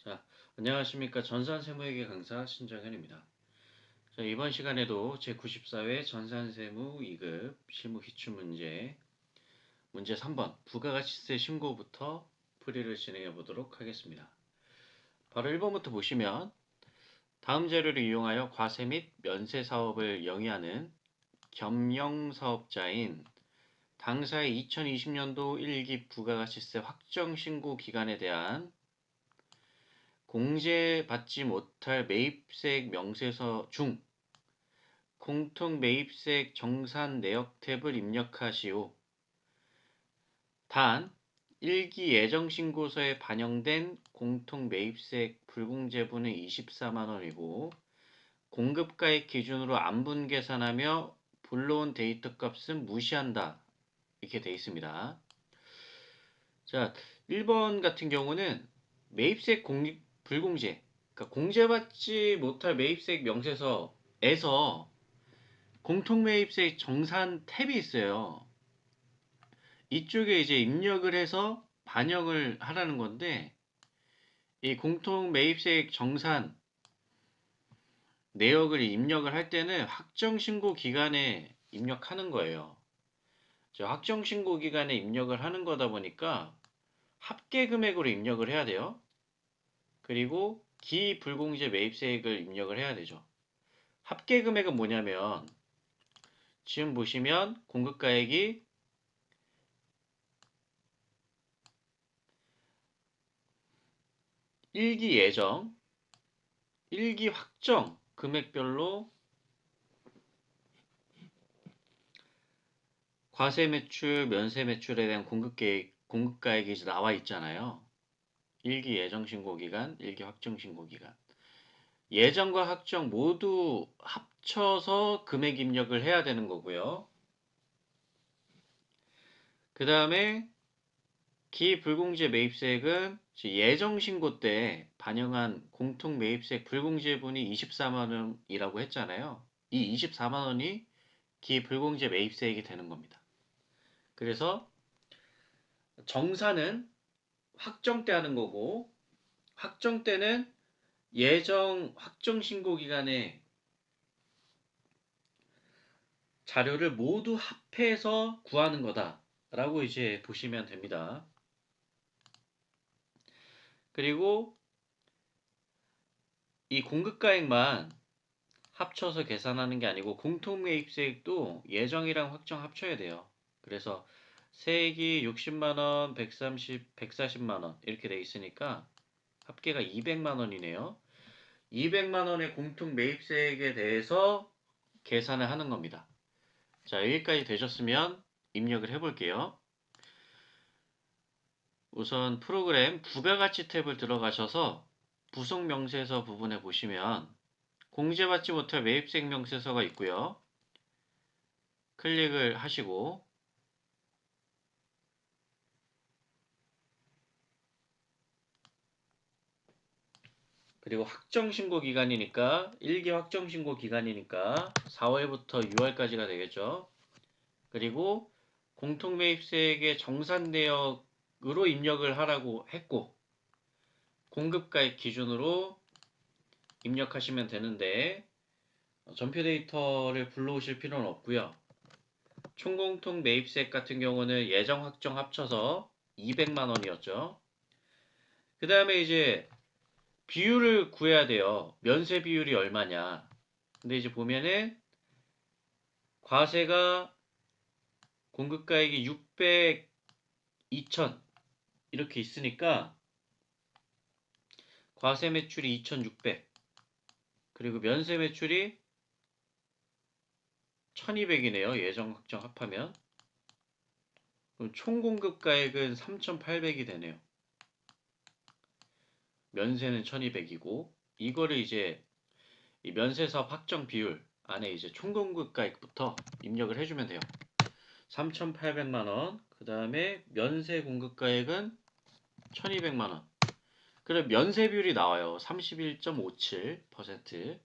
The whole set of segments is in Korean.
자, 안녕하십니까. 전산세무회계 강사 신정현입니다. 자, 이번 시간에도 제94회 전산세무 2급 실무 기출문제 문제 3번 부가가치세 신고부터 풀이를 진행해 보도록 하겠습니다. 바로 1번부터 보시면 다음 자료를 이용하여 과세 및 면세 사업을 영위하는 겸용사업자인 당사의 2020년도 1기 부가가치세 확정 신고 기간에 대한 공제받지 못할 매입세액 명세서 중 공통 매입세액 정산 내역 탭을 입력하시오. 단 1기 예정신고서에 반영된 공통 매입세액 불공제분은 24만원이고 공급가액 기준으로 안분 계산하며 불러온 데이터 값은 무시한다. 이렇게 되어 있습니다. 자, 1번 같은 경우는 매입세액 불공제, 그러니까 공제받지 못할 매입세액 명세서에서 공통매입세액 정산 탭이 있어요. 이쪽에 이제 입력을 해서 반영을 하라는 건데, 이 공통매입세액 정산 내역을 입력을 할 때는 확정신고 기간에 입력하는 거예요. 확정신고 기간에 입력을 하는 거다 보니까 합계금액으로 입력을 해야 돼요. 그리고 기불공제 매입세액을 입력을 해야 되죠. 합계금액은 뭐냐면 지금 보시면 공급가액이 1기 예정, 1기 확정 금액별로 과세 매출, 면세 매출에 대한 공급가액이 이제 나와 있잖아요. 1기 예정 신고 기간, 1기 확정 신고 기간. 예정과 확정 모두 합쳐서 금액 입력을 해야 되는 거고요. 그 다음에 기불공제 매입세액은 예정 신고 때 반영한 공통 매입세액 불공제분이 24만 원이라고 했잖아요. 이 24만 원이 기불공제 매입세액이 되는 겁니다. 그래서 정산은 확정 때 하는 거고 확정 때는 예정 확정 신고 기간에 자료를 모두 합해서 구하는 거다라고 이제 보시면 됩니다. 그리고 이 공급가액만 합쳐서 계산하는 게 아니고 공통매입세액도 예정이랑 확정 합쳐야 돼요. 그래서 세액이 60만 원, 140만 원 이렇게 돼 있으니까 합계가 200만 원이네요. 200만 원의 공통매입세액에 대해서 계산을 하는 겁니다. 자, 여기까지 되셨으면 입력을 해볼게요. 우선 프로그램 부가가치 탭을 들어가셔서 부속 명세서 부분에 보시면 공제받지 못할 매입세액 명세서가 있고요. 클릭을 하시고 그리고 확정신고 기간이니까 1기 확정신고 기간이니까 4월부터 6월까지가 되겠죠. 그리고 공통매입세액의 정산 내역으로 입력을 하라고 했고 공급가액 기준으로 입력하시면 되는데 전표 데이터를 불러오실 필요는 없고요. 총공통 매입세액 같은 경우는 예정 확정 합쳐서 200만 원이었죠. 그 다음에 이제 비율을 구해야 돼요. 면세 비율이 얼마냐. 근데 이제 보면은 과세가 공급가액이 600, 2000 이렇게 있으니까 과세 매출이 2600 그리고 면세 매출이 1200이네요. 예정 확정 합하면. 그럼 총 공급가액은 3800이 되네요. 면세는 1200이고 이거를 이제 이 면세사업 확정 비율 안에 이제 총 공급가액부터 입력을 해주면 돼요. 3,800만 원. 그 다음에 면세 공급가액은 1,200만 원. 그럼 면세 비율이 나와요. 31.57%.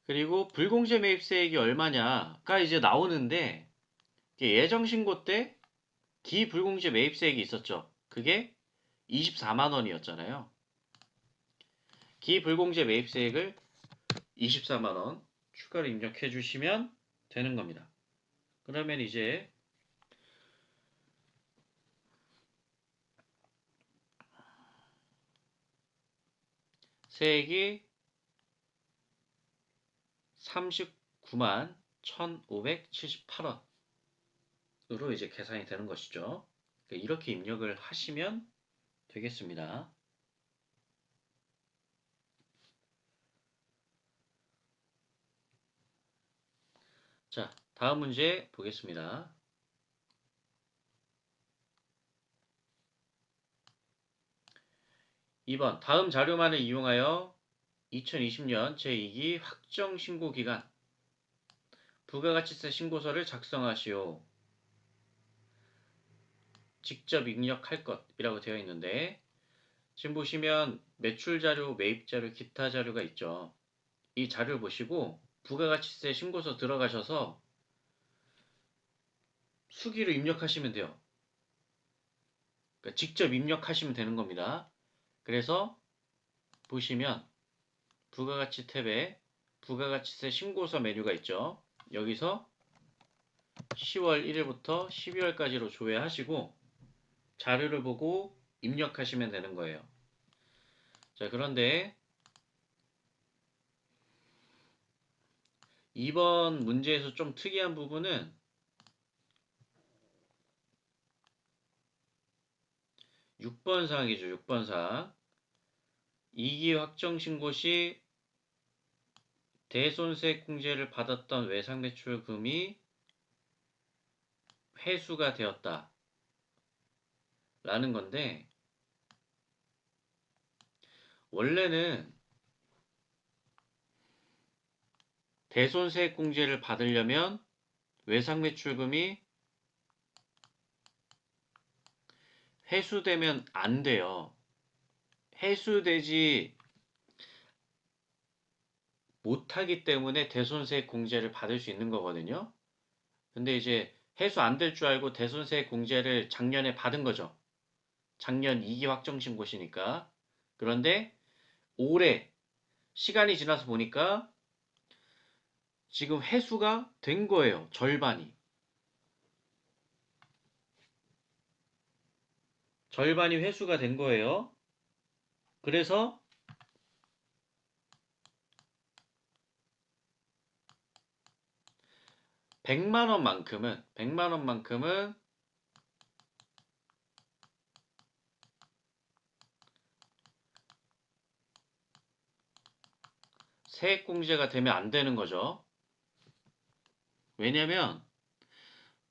그리고 불공제 매입세액이 얼마냐가 이제 나오는데 예정 신고 때 기불공제 매입세액이 있었죠. 그게 24만 원이었잖아요. 기불공제 매입세액을 24만원 추가로 입력해 주시면 되는 겁니다. 그러면 이제 세액이 39만 1,578원으로 이제 계산이 되는 것이죠. 이렇게 입력을 하시면 되겠습니다. 자, 다음 문제 보겠습니다. 2번 다음 자료만을 이용하여 2020년 제2기 확정신고기간 부가가치세 신고서를 작성하시오. 직접 입력할 것이라고 되어 있는데 지금 보시면 매출 자료, 매입 자료, 기타 자료가 있죠. 이 자료를 보시고 부가가치세 신고서 들어가셔서 수기로 입력하시면 돼요. 그러니까 직접 입력하시면 되는 겁니다. 그래서 보시면 부가가치 탭에 부가가치세 신고서 메뉴가 있죠. 여기서 10월 1일부터 12월까지로 조회하시고 자료를 보고 입력하시면 되는 거예요. 자, 그런데 2번 문제에서 좀 특이한 부분은 6번 사항이죠. 6번 사항. 2기 확정 신고 시 대손세액공제를 받았던 외상매출금이 회수가 되었다. 라는 건데 원래는 대손세액공제를 받으려면 외상매출금이 회수되면 안 돼요. 회수되지 못하기 때문에 대손세액공제를 받을 수 있는 거거든요. 근데 이제 회수 안 될 줄 알고 대손세액공제를 작년에 받은 거죠. 작년 2기 확정신고시니까. 그런데 올해 시간이 지나서 보니까 지금 회수가 된 거예요. 절반이. 절반이 회수가 된 거예요. 그래서 100만 원만큼은 세액공제가 되면 안 되는 거죠. 왜냐면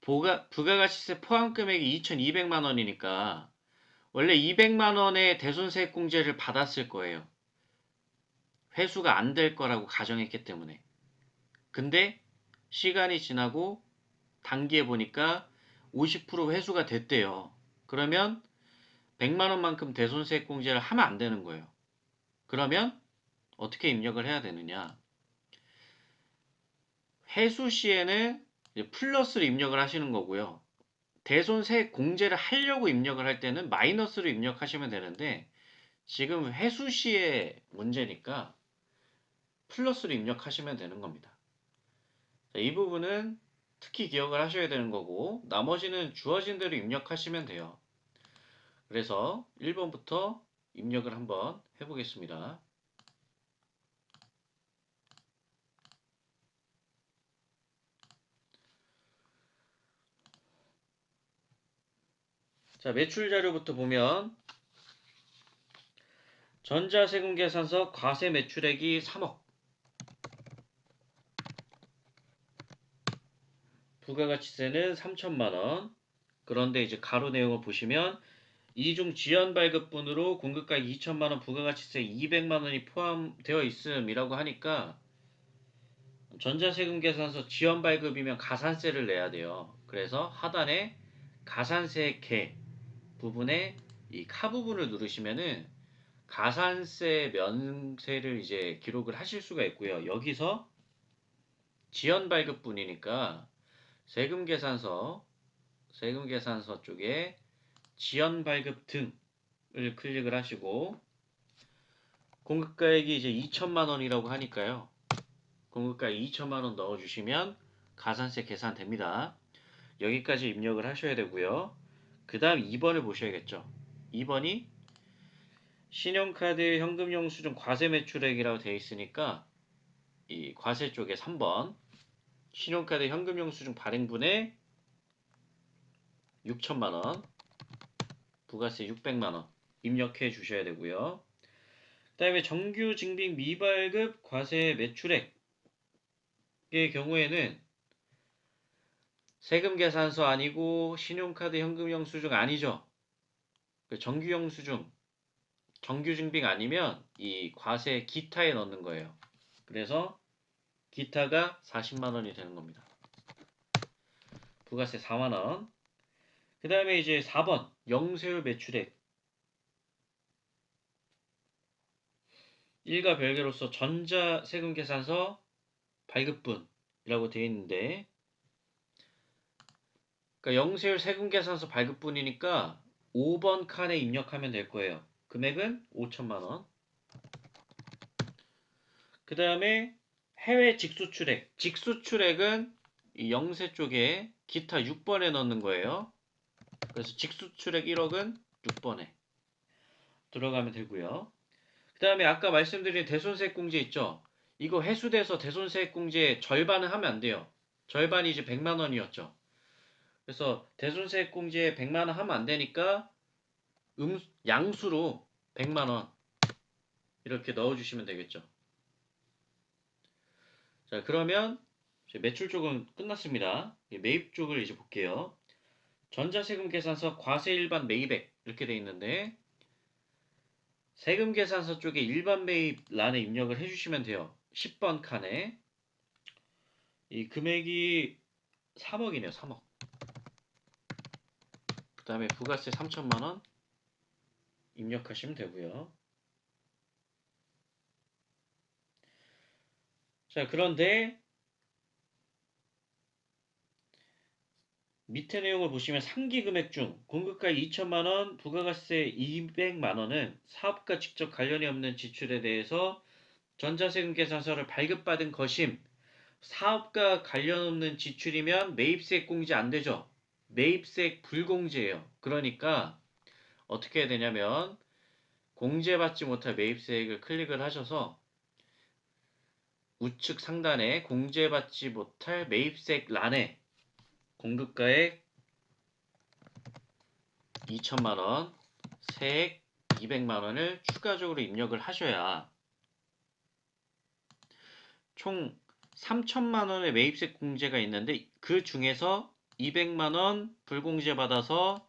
부가가치세 포함 금액이 2,200만 원이니까 원래 200만 원의 대손세액공제를 받았을 거예요. 회수가 안 될 거라고 가정했기 때문에. 근데 시간이 지나고 단기에 보니까 50% 회수가 됐대요. 그러면 100만 원만큼 대손세액공제를 하면 안 되는 거예요. 그러면 어떻게 입력을 해야 되느냐? 회수 시에는 플러스를 입력을 하시는 거고요. 대손세액공제를 하려고 입력을 할 때는 마이너스로 입력하시면 되는데 지금 회수 시의 문제니까 플러스로 입력하시면 되는 겁니다. 자, 이 부분은 특히 기억을 하셔야 되는 거고 나머지는 주어진 대로 입력하시면 돼요. 그래서 1번부터 입력을 한번 해보겠습니다. 자, 매출 자료부터 보면 전자세금계산서 과세 매출액이 3억, 부가가치세는 3천만 원. 그런데 이제 가로 내용을 보시면 이중 지연 발급분으로 공급가액 2천만 원, 부가가치세 200만 원이 포함되어 있음이라고 하니까 전자세금 계산서 지연 발급이면 가산세를 내야 돼요. 그래서 하단에 가산세 개 부분에 이 카 부분을 누르시면은 가산세 면세를 이제 기록을 하실 수가 있고요. 여기서 지연 발급분이니까 세금계산서 쪽에 지연 발급 등을 클릭을 하시고 공급가액이 이제 2천만 원이라고 하니까요. 공급가액 2천만 원 넣어주시면 가산세 계산됩니다. 여기까지 입력을 하셔야 되고요. 그 다음 2번을 보셔야겠죠. 2번이 신용카드 현금영수증 과세 매출액이라고 되어 있으니까 이 과세 쪽에 3번 신용카드 현금영수증 발행분에 6천만 원, 부가세 600만 원 입력해 주셔야 되고요. 그 다음에 정규 증빙 미발급 과세 매출액의 경우에는 세금 계산서 아니고 신용카드 현금영수증 아니죠. 정규 영수증, 정규 증빙 아니면 이 과세 기타에 넣는 거예요. 그래서 기타가 40만 원이 되는 겁니다. 부가세 4만 원. 그 다음에 이제 4번 영세율 매출액 일가 별개로서 전자세금 계산서 발급분이라고 되어 있는데 그러니까 영세율 세금 계산서 발급분이니까 5번 칸에 입력하면 될 거예요. 금액은 5천만 원. 그 다음에 해외 직수출액. 직수출액은 이 영세 쪽에 기타 6번에 넣는 거예요. 그래서 직수출액 1억은 6번에 들어가면 되고요. 그 다음에 아까 말씀드린 대손세액공제 있죠? 이거 회수돼서 대손세액공제 절반은 하면 안 돼요. 절반이 이제 100만 원이었죠. 그래서 대손세액공제 100만 원 하면 안 되니까 양수로 100만 원 이렇게 넣어주시면 되겠죠. 자, 그러면 매출 쪽은 끝났습니다. 매입 쪽을 이제 볼게요. 전자세금 계산서 과세 일반 매입액 이렇게 돼 있는데 세금 계산서 쪽에 일반 매입 란에 입력을 해주시면 돼요. 10번 칸에 이 금액이 3억이네요. 3억. 그 다음에 부가세 3천만 원 입력하시면 되고요. 자, 그런데 밑에 내용을 보시면 상기 금액 중 공급가 2천만 원, 부가가세 200만 원은 사업과 직접 관련이 없는 지출에 대해서 전자세금 계산서를 발급받은 것임. 사업과 관련 없는 지출이면 매입세액 공제 안 되죠. 매입세액 불공제예요. 그러니까 어떻게 해야 되냐면 공제받지 못할 매입세액을 클릭을 하셔서 우측 상단에 공제받지 못할 매입세액 란에 공급가액 2천만 원, 세액 200만 원을 추가적으로 입력을 하셔야 총 3천만 원의 매입세 공제가 있는데 그 중에서 200만 원 불공제 받아서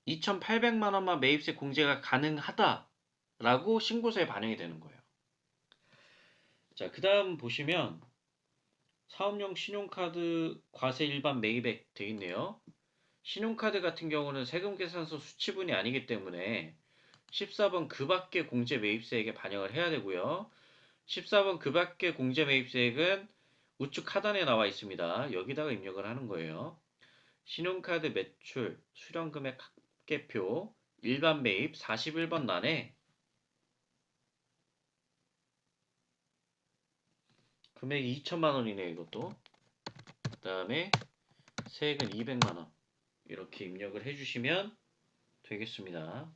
2,800만 원만 매입세 공제가 가능하다라고 신고서에 반영이 되는 거예요. 자, 그 다음 보시면 사업용 신용카드 과세 일반 매입액 되어 있네요. 신용카드 같은 경우는 세금 계산서 수치분이 아니기 때문에 14번 그 밖의 공제 매입세액에 반영을 해야 되고요. 14번 그 밖의 공제 매입세액은 우측 하단에 나와 있습니다. 여기다가 입력을 하는 거예요. 신용카드 매출 수령금액 합계표 일반 매입 41번 란에 금액이 2천만 원이네요. 이것도. 그 다음에 세액은 200만 원 이렇게 입력을 해주시면 되겠습니다.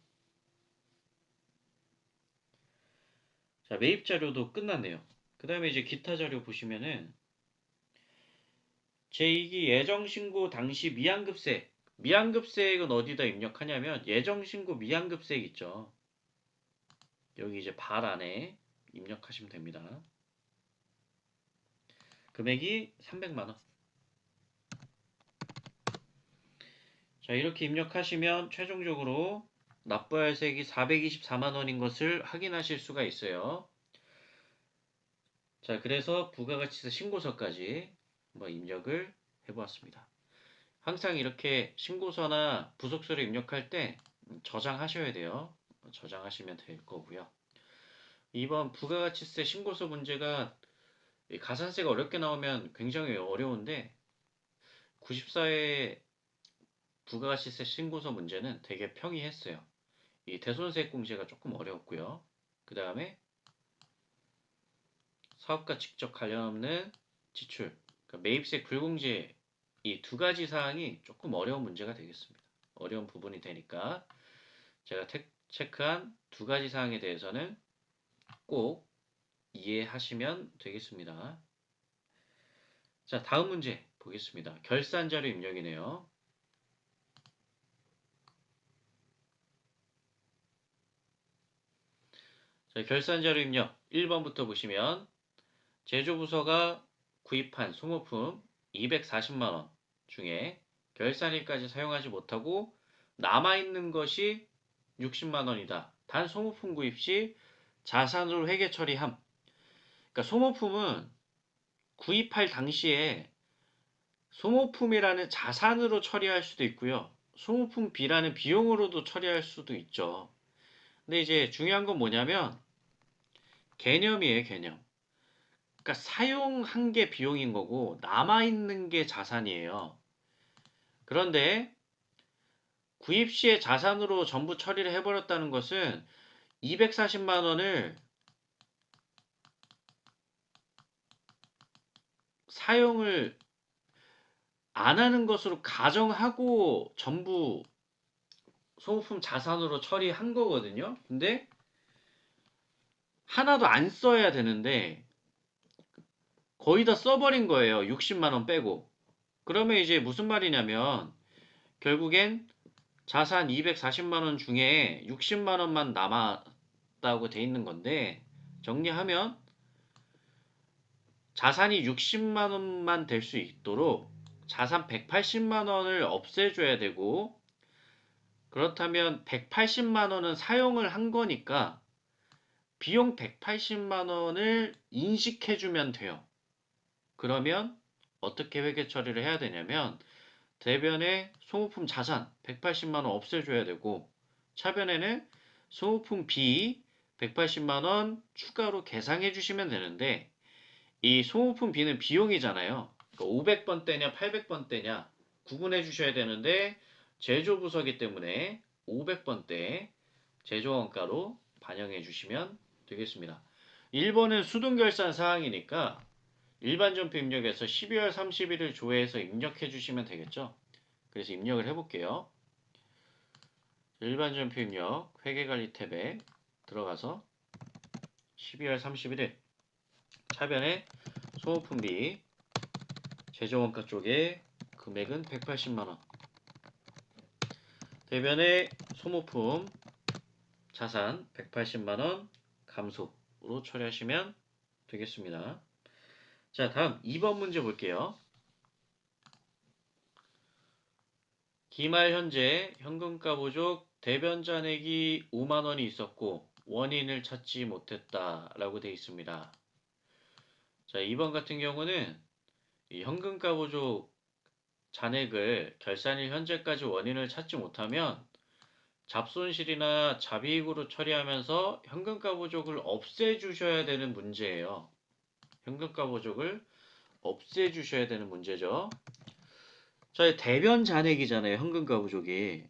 자, 매입 자료도 끝났네요. 그 다음에 이제 기타 자료 보시면은 제2기 예정신고 당시 미환급세액. 미환급세액은 어디다 입력하냐면 예정신고 미환급세액 있죠. 여기 이제 발 안에 입력하시면 됩니다. 금액이 300만 원. 자, 이렇게 입력하시면 최종적으로 납부할 세액이 424만 원인 것을 확인하실 수가 있어요. 자, 그래서 부가가치세 신고서까지 한번 입력을 해보았습니다. 항상 이렇게 신고서나 부속서를 입력할 때 저장하셔야 돼요. 저장하시면 될 거고요. 이번 부가가치세 신고서 문제가 가산세가 어렵게 나오면 굉장히 어려운데 94회 부가가치세 신고서 문제는 되게 평이했어요. 이 대손세액 공제가 조금 어려웠고요. 그 다음에 사업과 직접 관련 없는 지출, 그러니까 매입세액 불공제 이 두 가지 사항이 조금 어려운 문제가 되겠습니다. 어려운 부분이 되니까 제가 체크한 두 가지 사항에 대해서는 꼭 이해하시면 되겠습니다. 자, 다음 문제 보겠습니다. 결산자료 입력이네요. 자, 결산자료 입력 1번부터 보시면 제조부서가 구입한 소모품 240만원 중에 결산일까지 사용하지 못하고 남아있는 것이 60만원이다. 단 소모품 구입 시 자산으로 회계 처리함. 그러니까 소모품은 구입할 당시에 소모품이라는 자산으로 처리할 수도 있고요. 소모품 B라는 비용으로도 처리할 수도 있죠. 근데 이제 중요한 건 뭐냐면 개념이에요, 개념. 그러니까 사용한 게 비용인 거고 남아있는 게 자산이에요. 그런데 구입 시에 자산으로 전부 처리를 해버렸다는 것은 240만 원을 사용을 안 하는 것으로 가정하고 전부 소모품 자산으로 처리한 거거든요. 근데 하나도 안 써야 되는데 거의 다 써버린 거예요. 60만 원 빼고. 그러면 이제 무슨 말이냐면 결국엔 자산 240만 원 중에 60만 원만 남았다고 돼 있는 건데 정리하면 자산이 60만 원만 될 수 있도록 자산 180만 원을 없애줘야 되고 그렇다면 180만 원은 사용을 한 거니까 비용 180만 원을 인식해주면 돼요. 그러면 어떻게 회계 처리를 해야 되냐면 대변에 소모품 자산 180만 원 없애줘야 되고 차변에는 소모품 B 180만 원 추가로 계상해 주시면 되는데 이 소모품 B는 비용이잖아요. 그러니까 500번대냐 800번대냐 구분해 주셔야 되는데 제조부서기 때문에 500번대 제조원가로 반영해 주시면 되겠습니다. 1번은 수등결산 사항이니까 일반 전표 입력에서 12월 31일 조회해서 입력해 주시면 되겠죠. 그래서 입력을 해볼게요. 일반 전표 입력 회계관리 탭에 들어가서 12월 31일 차변에 소모품비 제조원가 쪽에 금액은 180만원 대변에 소모품 자산 180만원 감소로 처리하시면 되겠습니다. 자, 다음 2번 문제 볼게요. 기말 현재 현금가 부족 대변 잔액이 5만원이 있었고 원인을 찾지 못했다라고 되어 있습니다. 자, 2번 같은 경우는 이 현금가 부족 잔액을 결산일 현재까지 원인을 찾지 못하면 잡손실이나 잡이익으로 처리하면서 현금가 부족을 없애주셔야 되는 문제예요. 현금가 부족을 없애주셔야 되는 문제죠. 자, 대변 잔액이잖아요. 현금가 부족이.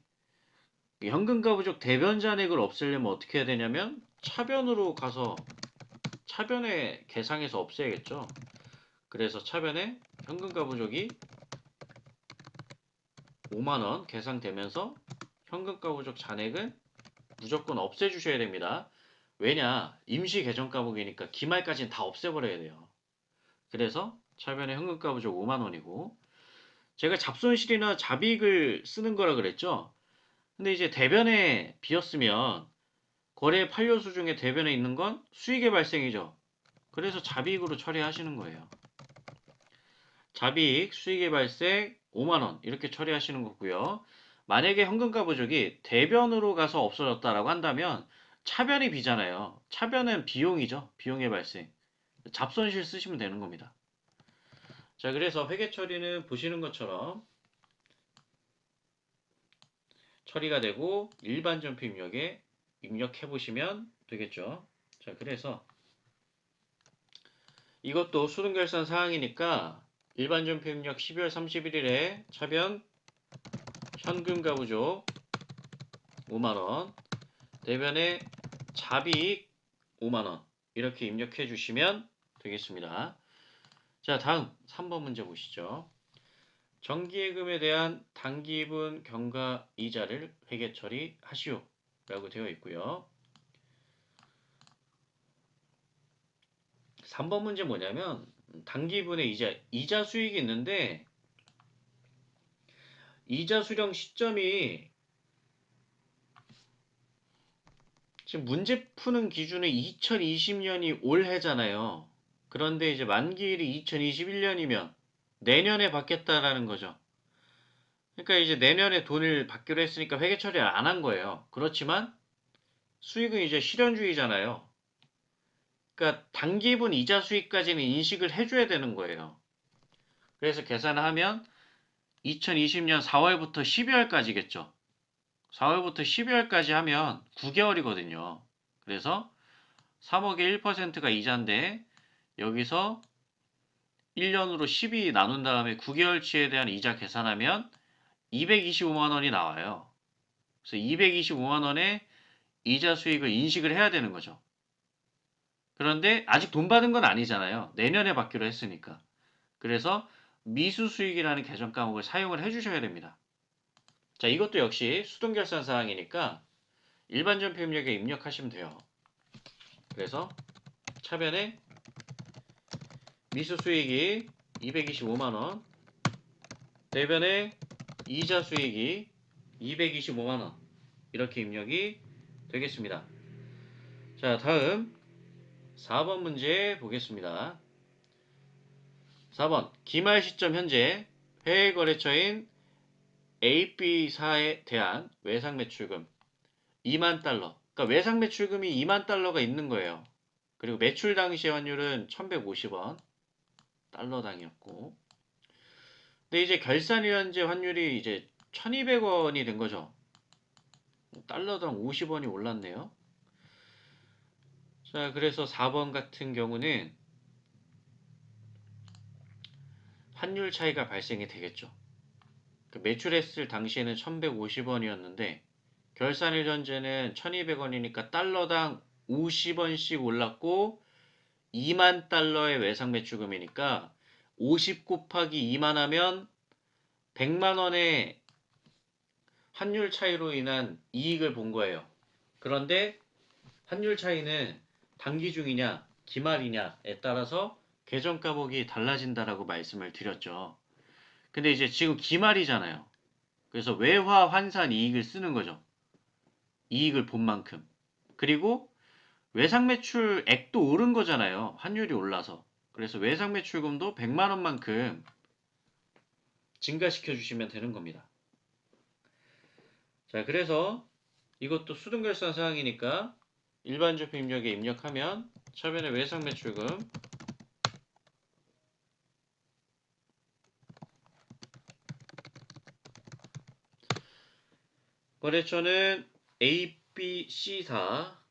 이 현금가 부족 대변 잔액을 없애려면 어떻게 해야 되냐면 차변으로 가서 차변에 계상해서 없애야겠죠. 그래서 차변에 현금가 부족이 5만원 계상되면서 현금가 부족 잔액은 무조건 없애주셔야 됩니다. 왜냐? 임시 계정가 부족이니까 기말까지는 다 없애버려야 돼요. 그래서 차변에 현금가 부족 5만원이고 제가 잡손실이나 잡이익을 쓰는 거라 그랬죠. 근데 이제 대변에 비었으면 거래 판료수 중에 대변에 있는 건 수익의 발생이죠. 그래서 잡이익으로 처리하시는 거예요. 잡이익, 수익의 발생 5만원 이렇게 처리하시는 거고요. 만약에 현금가 부족이 대변으로 가서 없어졌다라고 한다면 차변이 비잖아요. 차변은 비용이죠. 비용의 발생. 잡손실 쓰시면 되는 겁니다. 자, 그래서 회계 처리는 보시는 것처럼 처리가 되고 일반 전표 입력에 입력해 보시면 되겠죠. 자, 그래서 이것도 수등결산 사항이니까 일반 전표 입력 12월 31일에 차변 현금가 부족 5만원 대변에 잡이익 5만원 이렇게 입력해 주시면 되겠습니다. 자, 다음 3번 문제 보시죠. 정기예금에 대한 단기분 경과 이자를 회계 처리하시오 라고 되어 있고요. 3번 문제 뭐냐면 단기분의 이자 수익이 있는데 이자 수령 시점이 지금 문제 푸는 기준은 2020년이 올해잖아요. 그런데 이제 만기일이 2021년이면 내년에 받겠다라는 거죠. 그러니까 이제 내년에 돈을 받기로 했으니까 회계 처리를 안 한 거예요. 그렇지만 수익은 이제 실현주의잖아요. 그러니까 단기분 이자 수익까지는 인식을 해줘야 되는 거예요. 그래서 계산을 하면 2020년 4월부터 12월까지겠죠. 4월부터 12월까지 하면 9개월이거든요. 그래서 3억의 1%가 이자인데 여기서 1년으로 12 나눈 다음에 9개월치에 대한 이자 계산하면 225만 원이 나와요. 그래서 225만 원의 이자 수익을 인식을 해야 되는 거죠. 그런데 아직 돈 받은 건 아니잖아요. 내년에 받기로 했으니까. 그래서 미수 수익이라는 계정 과목을 사용을 해주셔야 됩니다. 자, 이것도 역시 수동결산 사항이니까 일반 전표 입력에 입력하시면 돼요. 그래서 차변에 미수 수익이 225만 원, 대변에 이자 수익이 225만 원 이렇게 입력이 되겠습니다. 자, 다음 4번 문제 보겠습니다. 4번 기말 시점 현재 해외거래처인 AB사에 대한 외상매출금 2만 달러. 그러니까 외상매출금이 2만 달러가 있는 거예요. 그리고 매출 당시 환율은 1150원 달러당이었고. 근데 이제 결산일 현재 환율이 이제 1200원이 된 거죠. 달러당 50원이 올랐네요. 자, 그래서 4번 같은 경우는 환율 차이가 발생이 되겠죠. 매출했을 당시에는 1150원이었는데 결산일 현재는 1200원이니까 달러당 50원씩 올랐고 2만 달러의 외상 매출금이니까 50 곱하기 2만 하면 100만 원의 환율 차이로 인한 이익을 본 거예요. 그런데 환율 차이는 단기 중이냐 기말이냐에 따라서 계정 가복이 달라진다라고 말씀을 드렸죠. 근데 이제 지금 기말이잖아요. 그래서 외화 환산 이익을 쓰는 거죠. 이익을 본 만큼. 그리고 외상 매출액도 오른 거잖아요. 환율이 올라서. 그래서 외상 매출금도 100만 원만큼 증가시켜 주시면 되는 겁니다. 자, 그래서 이것도 수등결산 사항이니까 일반 적표 입력에 입력하면 차변의 외상 매출금 거래처는 ABC사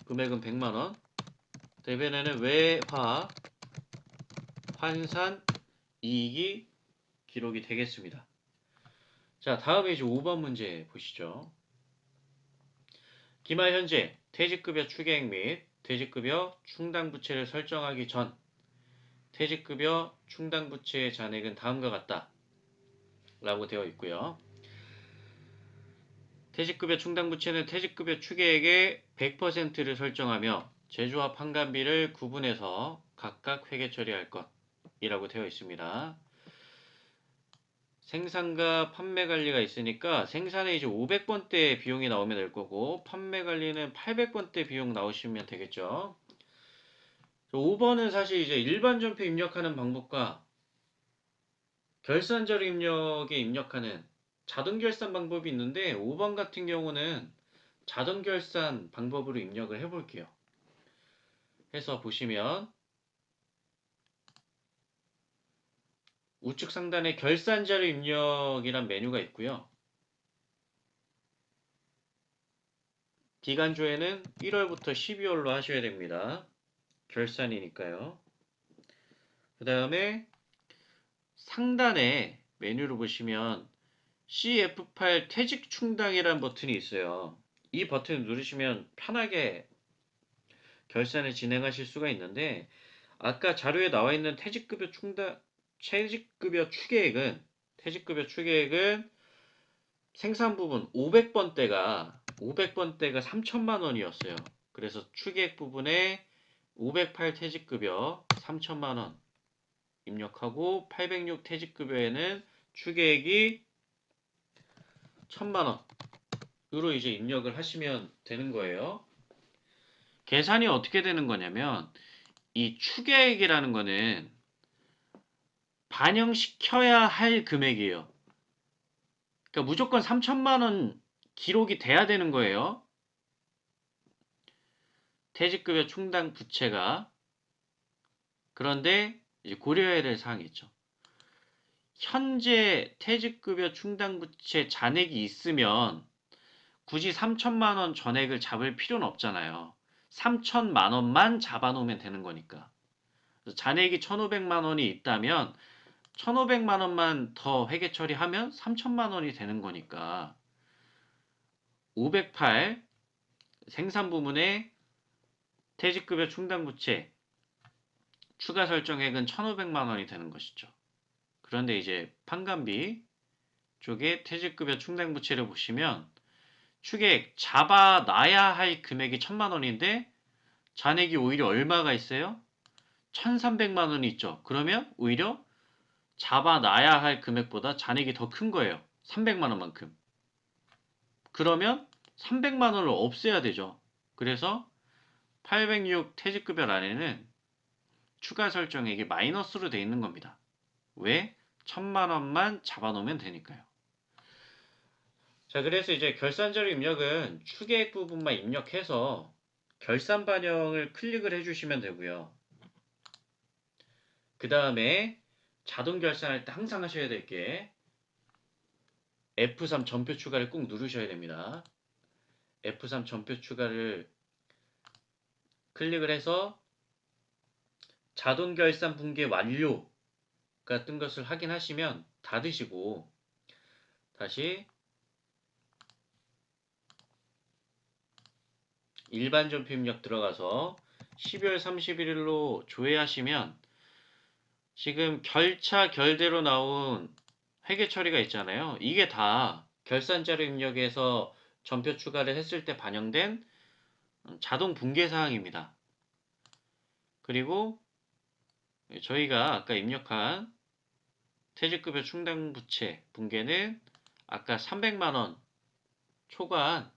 금액은 100만 원 대변에는 외화 환산 이익이 기록이 되겠습니다. 자, 다음에 이제 5번 문제 보시죠. 기말 현재 퇴직급여 추계액 및 퇴직급여 충당부채를 설정하기 전 퇴직급여 충당부채의 잔액은 다음과 같다 라고 되어 있고요. 퇴직급여 충당부채는 퇴직급여 추계액의 100%를 설정하며 제조합 환간비를 구분해서 각각 회계 처리할 것이라고 되어 있습니다. 생산과 판매 관리가 있으니까 생산에 이제 500번대 비용이 나오면 될 거고 판매 관리는 800번대 비용 나오시면 되겠죠. 5번은 사실 이제 일반 전표 입력하는 방법과 결산자료 입력에 입력하는 자동 결산 방법이 있는데 5번 같은 경우는 자동 결산 방법으로 입력을 해볼게요. 해서 보시면 우측 상단에 결산자료 입력이란 메뉴가 있고요. 기간조에는 1월부터 12월로 하셔야 됩니다. 결산이니까요. 그 다음에 상단에 메뉴를 보시면 CF8 퇴직 충당이라는 버튼이 있어요. 이 버튼을 누르시면 편하게 결산을 진행하실 수가 있는데 아까 자료에 나와 있는 퇴직급여 추계액은 생산 부분 500번대가 3천만 원이었어요. 그래서 추계액 부분에 508 퇴직급여 3천만 원 입력하고 806 퇴직급여에는 추계액이 1천만 원으로 이제 입력을 하시면 되는 거예요. 계산이 어떻게 되는 거냐면 이 추계액이라는 거는 반영시켜야 할 금액이에요. 그러니까 무조건 3천만 원 기록이 돼야 되는 거예요. 퇴직급여 충당 부채가. 그런데 이제 고려해야 될 사항이 있죠. 현재 퇴직급여 충당 부채 잔액이 있으면 굳이 3천만 원 전액을 잡을 필요는 없잖아요. 3천만 원만 잡아놓으면 되는 거니까. 잔액이 1,500만 원이 있다면 1,500만 원만 더 회계 처리하면 3천만 원이 되는 거니까 508 생산 부문의 퇴직급여 충당 부채 추가 설정액은 1,500만 원이 되는 것이죠. 그런데 이제 판관비 쪽에 퇴직급여 충당 부채를 보시면 추계액 잡아놔야 할 금액이 1,000만 원인데 잔액이 오히려 얼마가 있어요? 1,300만 원이 있죠. 그러면 오히려 잡아놔야 할 금액보다 잔액이 더 큰 거예요. 300만 원만큼. 그러면 300만 원을 없애야 되죠. 그래서 806 퇴직급여 란에는 추가 설정액이 마이너스로 되어 있는 겁니다. 왜? 1,000만 원만 잡아놓으면 되니까요. 자, 그래서 이제 결산자료 입력은 추계액 부분만 입력해서 결산 반영을 클릭을 해주시면 되고요. 그 다음에 자동 결산할 때 항상 하셔야 될 게 F3 전표 추가를 꼭 누르셔야 됩니다. F3 전표 추가를 클릭을 해서 자동 결산 붕괴 완료가 뜬 것을 확인하시면 닫으시고 다시 일반 전표 입력 들어가서 12월 31일로 조회하시면 지금 결차 결대로 나온 회계 처리가 있잖아요. 이게 다 결산자료 입력에서 전표 추가를 했을 때 반영된 자동 붕괴 사항입니다. 그리고 저희가 아까 입력한 퇴직급여 충당 부채 붕괴는 아까 300만 원 초과한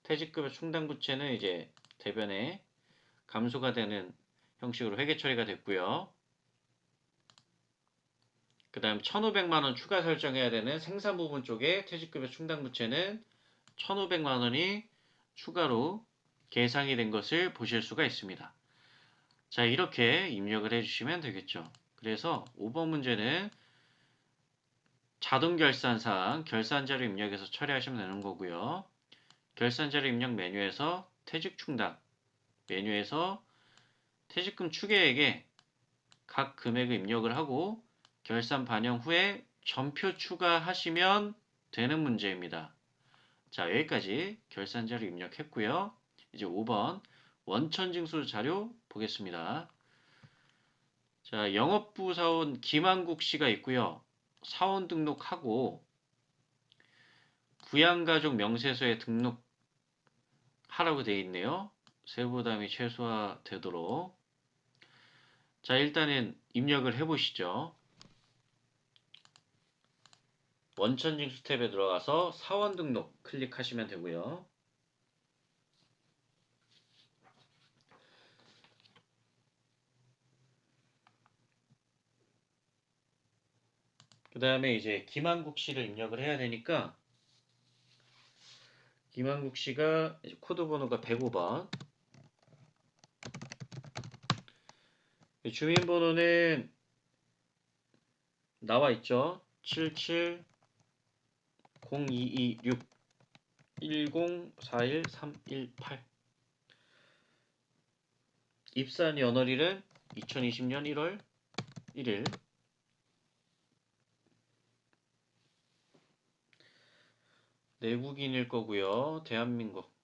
퇴직급여 충당 부채는 이제 대변에 감소가 되는 형식으로 회계 처리가 됐고요. 그 다음 1,500만 원 추가 설정해야 되는 생산 부분 쪽에 퇴직급여 충당 부채는 1,500만 원이 추가로 계상이 된 것을 보실 수가 있습니다. 자, 이렇게 입력을 해주시면 되겠죠. 그래서 5번 문제는 자동 결산사항 결산자료 입력해서 처리하시면 되는 거고요. 결산자료 입력 메뉴에서 퇴직 충당 메뉴에서 퇴직금 추계액에 각 금액을 입력을 하고 결산 반영 후에 전표 추가하시면 되는 문제입니다. 자, 여기까지 결산자료 입력했고요. 이제 5번 원천징수 자료 보겠습니다. 자, 영업부 사원 김한국 씨가 있고요. 사원 등록하고 부양가족 명세서에 등록하라고 되어 있네요. 세부담이 최소화되도록. 자, 일단은 입력을 해보시죠. 원천징수 탭에 들어가서 사원 등록 클릭하시면 되고요. 그 다음에 이제 김한국 씨를 입력을 해야 되니까 김한국 씨가 코드 번호가 105번. 주민번호는 나와 있죠. 770226 1041318. 입사한 연월일은 2020년 1월 1일. 내국인일 거고요. 대한민국.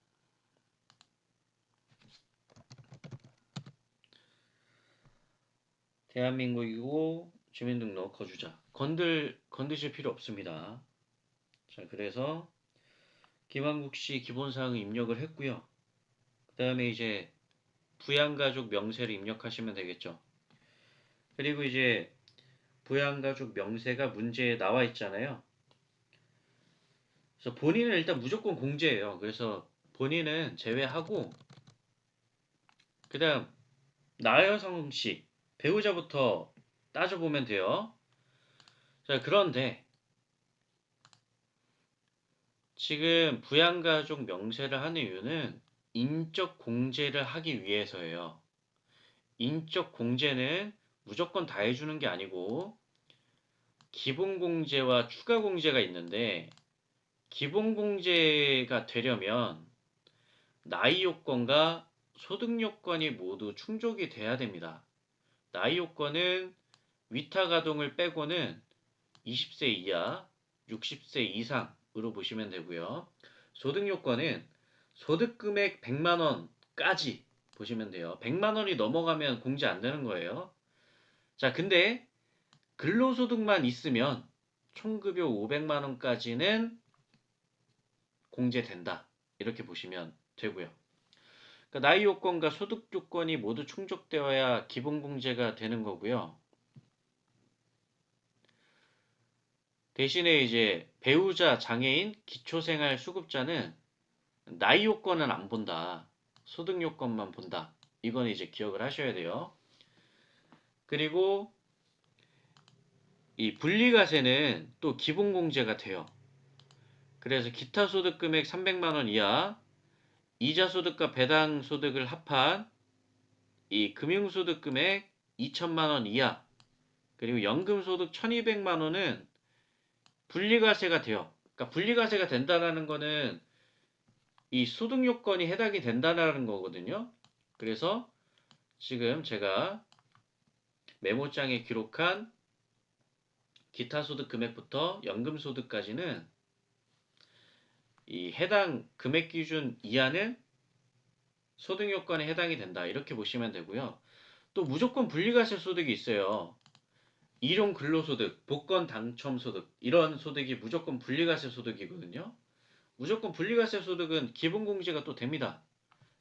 대한민국이고 주민등록 거주자 건드실 필요 없습니다. 자, 그래서 김한국 씨 기본사항 입력을 했고요. 그 다음에 이제 부양가족 명세를 입력하시면 되겠죠. 그리고 이제 부양가족 명세가 문제에 나와 있잖아요. 그래서 본인은 일단 무조건 공제예요. 그래서 본인은 제외하고 그 다음 나여성 씨 배우자부터 따져보면 돼요. 자, 그런데 지금 부양가족 명세를 하는 이유는 인적 공제를 하기 위해서예요. 인적 공제는 무조건 다 해주는 게 아니고 기본 공제와 추가 공제가 있는데 기본 공제가 되려면 나이 요건과 소득 요건이 모두 충족이 돼야 됩니다. 나이 요건은 위탁 아동을 빼고는 20세 이하, 60세 이상으로 보시면 되고요. 소득 요건은 소득 금액 100만 원까지 보시면 돼요. 100만 원이 넘어가면 공제 안 되는 거예요. 자, 근데 근로소득만 있으면 총급여 500만 원까지는 공제된다. 이렇게 보시면 되고요. 그러니까 나이 요건과 소득 요건이 모두 충족되어야 기본 공제가 되는 거고요. 대신에 이제 배우자, 장애인, 기초생활 수급자는 나이 요건은 안 본다. 소득 요건만 본다. 이건 이제 기억을 하셔야 돼요. 그리고 이 분리과세는 또 기본 공제가 돼요. 그래서 기타 소득 금액 300만 원 이하, 이자 소득과 배당 소득을 합한 이 금융소득 금액 2천만 원 이하, 그리고 연금 소득 1,200만 원은 분리과세가 돼요. 그러니까 분리과세가 된다라는 거는 이 소득 요건이 해당이 된다는 거거든요. 그래서 지금 제가 메모장에 기록한 기타 소득 금액부터 연금 소득까지는 이 해당 금액 기준 이하는 소득 요건에 해당이 된다. 이렇게 보시면 되고요. 또 무조건 분리과세 소득이 있어요. 일용 근로소득, 복권 당첨 소득 이런 소득이 무조건 분리과세 소득이거든요. 무조건 분리과세 소득은 기본 공제가 또 됩니다.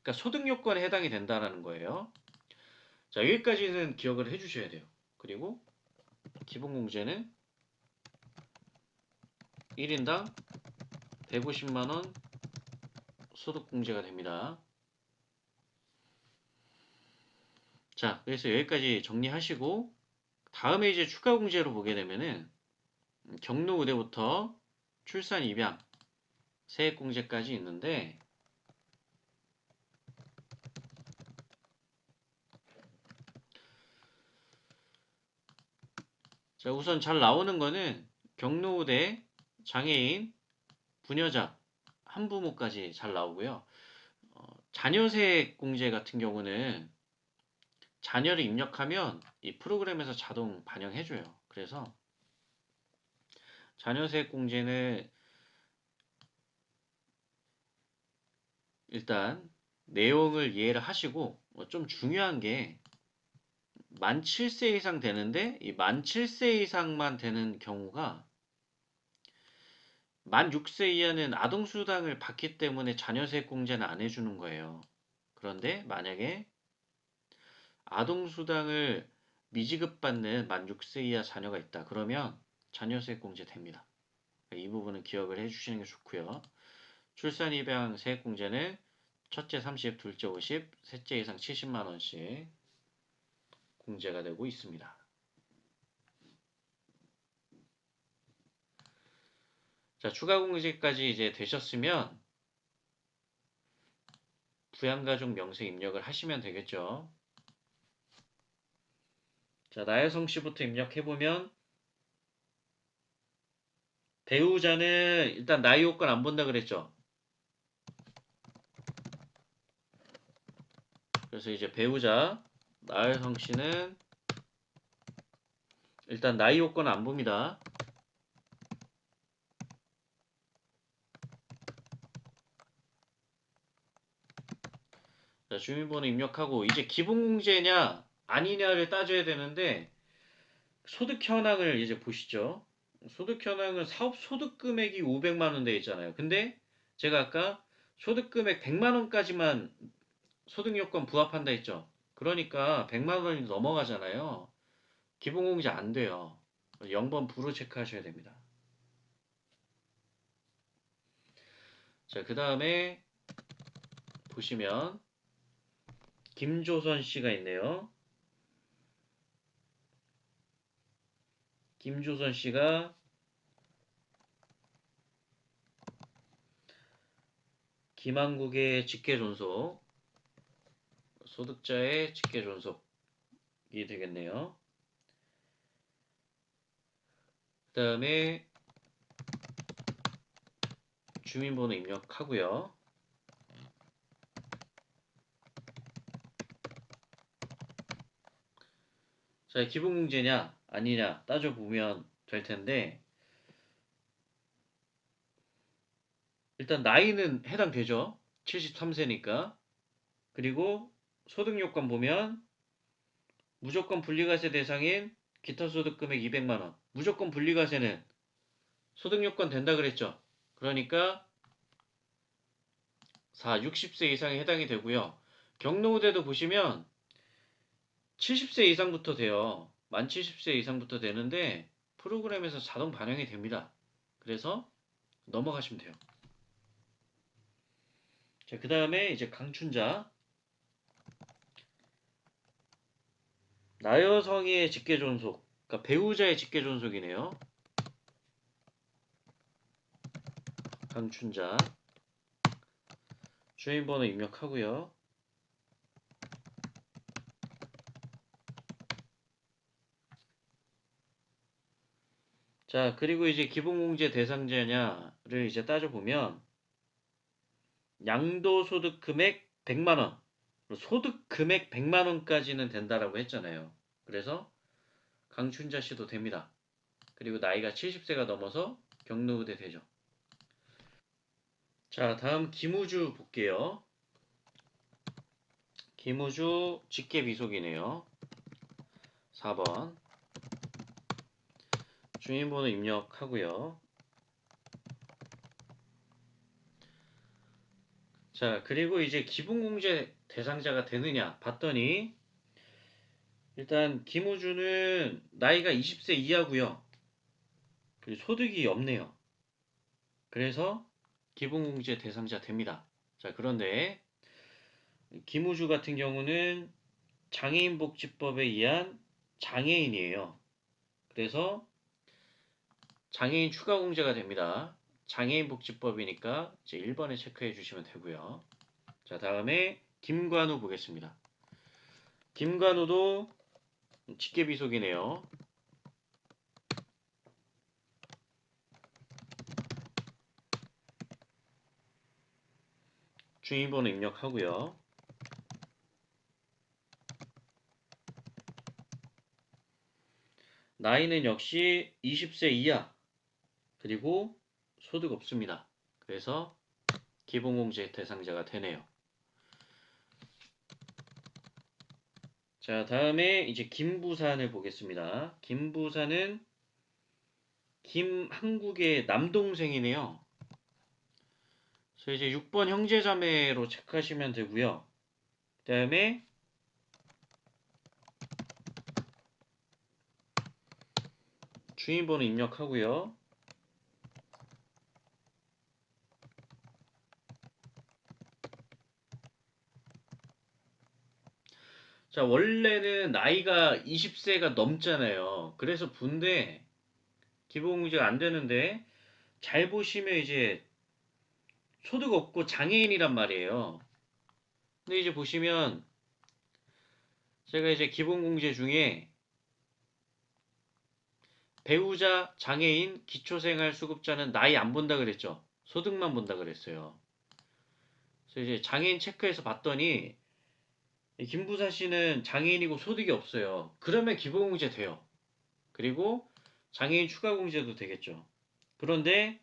그러니까 소득 요건에 해당이 된다라는 거예요. 자, 여기까지는 기억을 해주셔야 돼요. 그리고 기본 공제는 1인당 150만 원 소득 공제가 됩니다. 자, 그래서 여기까지 정리하시고 다음에 이제 추가 공제로 보게 되면은 경로 의대부터 출산 입양 세액 공제까지 있는데 자, 우선 잘 나오는 거는 경로 의대 장애인 부녀자 한부모까지 잘 나오고요. 자녀세액 공제 같은 경우는 자녀를 입력하면 이 프로그램에서 자동 반영해줘요. 그래서 자녀세액 공제는 일단 내용을 이해를 하시고 좀 중요한 게 만 7세 이상 되는데 이 만 7세 이상만 되는 경우가 만 6세 이하는 아동수당을 받기 때문에 자녀세액 공제는 안 해주는 거예요. 그런데 만약에 아동수당을 미지급받는 만 6세 이하 자녀가 있다. 그러면 자녀세액 공제 됩니다. 이 부분은 기억을 해주시는 게 좋고요. 출산 입양 세액 공제는 첫째 30, 둘째 50, 셋째 이상 70만 원씩 공제가 되고 있습니다. 자, 추가 공제까지 이제 되셨으면 부양가족 명세 입력을 하시면 되겠죠. 자, 나혜성 씨부터 입력해보면 배우자는 일단 나이 요건 안 본다 그랬죠. 그래서 이제 배우자 나혜성 씨는 일단 나이 요건 안 봅니다. 자, 주민번호 입력하고 이제 기본공제냐 아니냐를 따져야 되는데 소득 현황을 이제 보시죠. 소득 현황은 사업 소득 금액이 500만 원 돼 있잖아요. 근데 제가 아까 소득 금액 100만 원까지만 소득 요건 부합한다 했죠. 그러니까 100만 원이 넘어가잖아요. 기본공제 안 돼요. 0번 부로 체크하셔야 됩니다. 자, 그 다음에 보시면 김조선 씨가 있네요. 김조선 씨가 김한국의 직계존속, 소득자의 직계존속이 되겠네요. 그 다음에 주민번호 입력하고요. 자, 기본공제냐 아니냐 따져보면 될 텐데 일단 나이는 해당되죠. 73세니까. 그리고 소득요건 보면 무조건 분리과세 대상인 기타소득 금액 200만 원. 무조건 분리과세는 소득요건 된다 그랬죠. 그러니까 60세 이상에 해당이 되고요. 경로우대도 보시면 70세 이상부터 돼요. 만 70세 이상부터 되는데 프로그램에서 자동 반영이 됩니다. 그래서 넘어가시면 돼요. 자, 그 다음에 이제 강춘자. 나여성의 직계존속. 그러니까 배우자의 직계존속이네요. 강춘자. 주인번호 입력하고요. 자, 그리고 이제 기본공제 대상자냐를 이제 따져보면 양도소득 금액 100만 원, 소득 금액 100만 원까지는 된다라고 했잖아요. 그래서 강춘자 씨도 됩니다. 그리고 나이가 70세가 넘어서 경로우대 되죠. 자, 다음 김우주 볼게요. 김우주 직계비속이네요. 4번. 주민번호 입력하고요. 자, 그리고 이제 기본공제 대상자가 되느냐 봤더니 일단 김우주는 나이가 20세 이하고요. 그리고 소득이 없네요. 그래서 기본공제 대상자 됩니다. 자, 그런데 김우주 같은 경우는 장애인복지법에 의한 장애인이에요. 그래서 장애인 추가공제가 됩니다. 장애인복지법이니까 이제 1번에 체크해 주시면 되고요. 자, 다음에 김관우 보겠습니다. 김관우도 직계비속이네요. 주민번호 입력하고요. 나이는 역시 20세 이하, 그리고 소득 없습니다. 그래서 기본공제 대상자가 되네요. 자, 다음에 이제 김부산을 보겠습니다. 김부산은 김한국의 남동생이네요. 그래서 이제 6번 형제자매로 체크하시면 되고요. 그 다음에 주인번호 입력하고요. 자, 원래는 나이가 20세가 넘잖아요. 그래서 분대 기본공제가 안 되는데 잘 보시면 이제 소득 없고 장애인이란 말이에요. 근데 이제 보시면 제가 이제 기본공제 중에 배우자, 장애인, 기초생활수급자는 나이 안 본다 그랬죠. 소득만 본다 그랬어요. 그래서 이제 장애인 체크해서 봤더니 김부사 씨는 장애인이고 소득이 없어요. 그러면 기본공제 돼요. 그리고 장애인 추가공제도 되겠죠. 그런데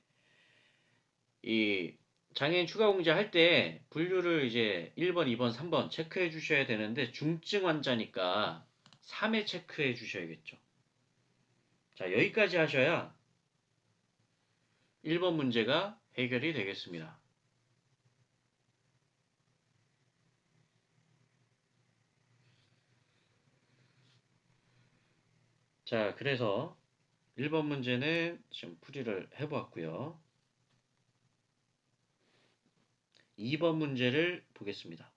이 장애인 추가공제 할 때 분류를 이제 1번, 2번, 3번 체크해 주셔야 되는데 중증 환자니까 3회 체크해 주셔야겠죠. 자, 여기까지 하셔야 1번 문제가 해결이 되겠습니다. 자, 그래서 1번 문제는 지금 풀이를 해보았고요. 2번 문제를 보겠습니다.